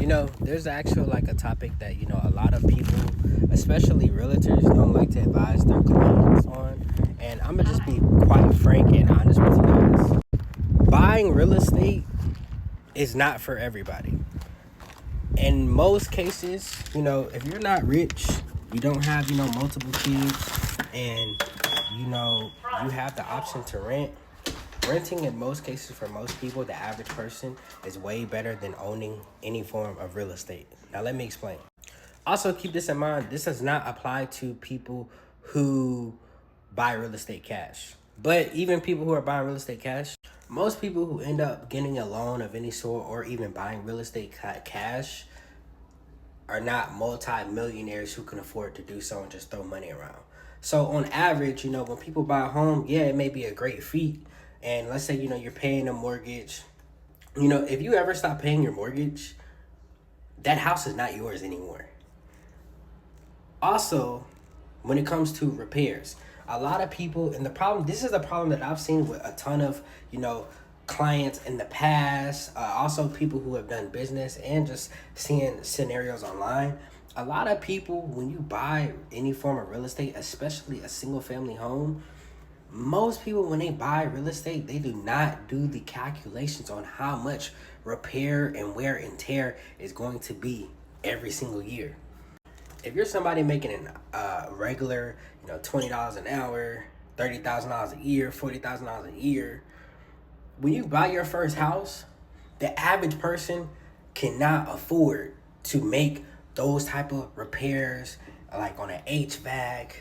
There's actually like a topic that, a lot of people, especially realtors, don't like to advise their clients on. And I'm going to just be quite frank and honest with you guys. Buying real estate is not for everybody. In most cases, if you're not rich, you don't have, multiple kids, and, you have the option to rent. Renting in most cases for most people, the average person, is way better than owning any form of real estate. Now let me explain. Also keep this in mind, this does not apply to people who buy real estate cash. But even people who are buying real estate cash, most people who end up getting a loan of any sort or even buying real estate cash are not multi-millionaires who can afford to do so and just throw money around. So on average, when people buy a home, yeah, it may be a great feat. And let's say, you're paying a mortgage. If you ever stop paying your mortgage, that house is not yours anymore. Also, when it comes to repairs, a lot of people, and this is a problem that I've seen with a ton of, clients in the past, also people who have done business and just seeing scenarios online. A lot of people, when you buy any form of real estate, especially a single family home, most people, when they buy real estate, they do not do the calculations on how much repair and wear and tear is going to be every single year. If you're somebody making an regular, $20 an hour, $30,000 a year, $40,000 a year, when you buy your first house, the average person cannot afford to make those type of repairs, like on an HVAC,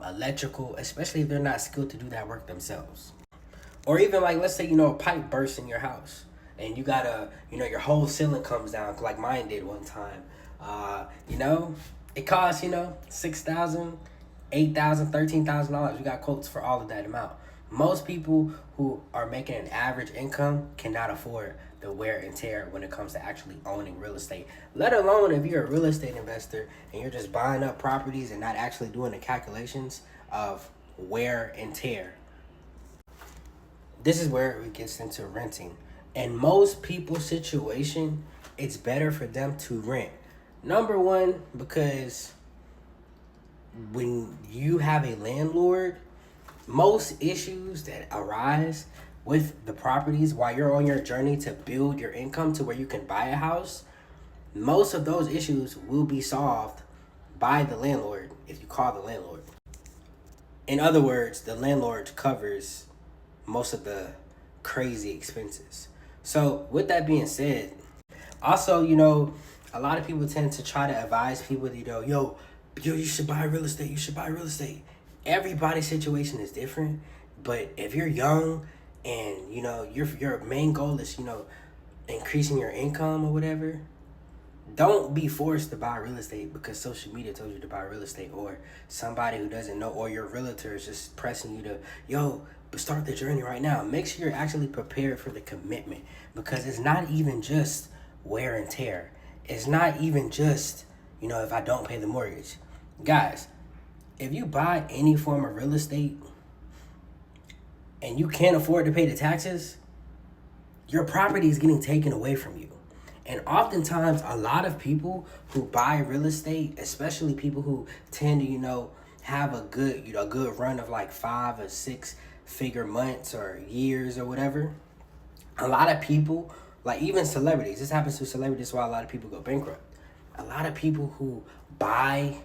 electrical, especially if they're not skilled to do that work themselves. Or even like, let's say, a pipe bursts in your house and you gotta, your whole ceiling comes down like mine did one time. It costs, $6,000, $8,000, $13,000. We got quotes for all of that amount. Most people who are making an average income cannot afford the wear and tear when it comes to actually owning real estate. Let alone if you're a real estate investor and you're just buying up properties and not actually doing the calculations of wear and tear. This is where it gets into renting. In most people's situation, it's better for them to rent. Number one, because when you have a landlord, most issues that arise with the properties while you're on your journey to build your income to where you can buy a house, most of those issues will be solved by the landlord if you call the landlord. In other words, the landlord covers most of the crazy expenses. So with that being said, also, a lot of people tend to try to advise people, yo, you should buy real estate. You should buy real estate. Everybody's situation is different, but if you're young and your main goal is increasing your income or whatever, don't be forced to buy real estate because social media told you to buy real estate, or somebody who doesn't know, or your realtor is just pressing you to but start the journey right now. Make sure you're actually prepared for the commitment, because it's not even just wear and tear. It's not even just if I don't pay the mortgage, guys. If you buy any form of real estate and you can't afford to pay the taxes, your property is getting taken away from you. And oftentimes, a lot of people who buy real estate, especially people who tend to, have a good, a good run of like 5 or 6 figure months or years or whatever, a lot of people, like even celebrities, this happens to celebrities, why a lot of people go bankrupt. A lot of people who buy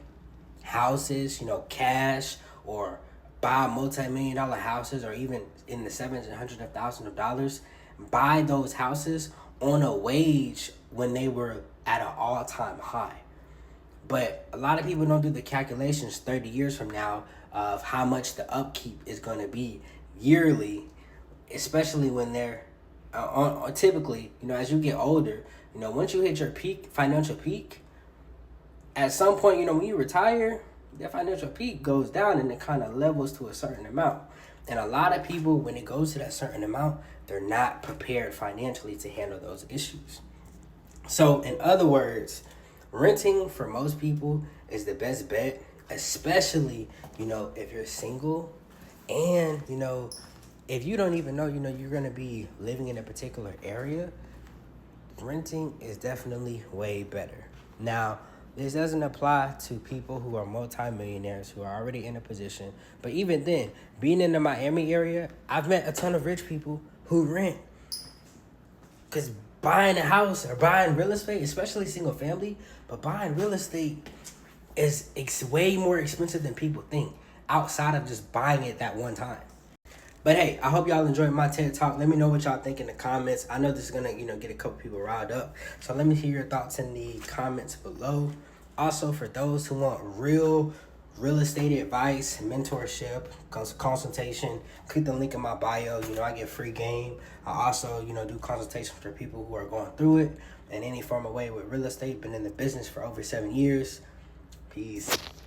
houses, cash, or buy multi-million-dollar houses, or even in the sevens and hundreds of thousands of dollars, buy those houses on a wage when they were at an all-time high. But a lot of people don't do the calculations 30 years from now of how much the upkeep is going to be yearly, especially when they're typically, as you get older, once you hit your financial peak, at some point, when you retire, that financial peak goes down and it kind of levels to a certain amount. And a lot of people, when it goes to that certain amount, they're not prepared financially to handle those issues. So, in other words, renting for most people is the best bet, especially, if you're single and, if you don't even know, you're going to be living in a particular area. renting is definitely way better. Now, this doesn't apply to people who are multimillionaires who are already in a position. But even then, being in the Miami area, I've met a ton of rich people who rent. Because buying a house or buying real estate, especially single family, but buying real estate is way more expensive than people think outside of just buying it that one time. But hey, I hope y'all enjoyed my TED Talk. Let me know what y'all think in the comments. I know this is gonna, get a couple people riled up. So let me hear your thoughts in the comments below. Also, for those who want real estate advice, mentorship, consultation, click the link in my bio. I get free game. I also, do consultation for people who are going through it in any form of way with real estate. Been in the business for over 7 years. Peace.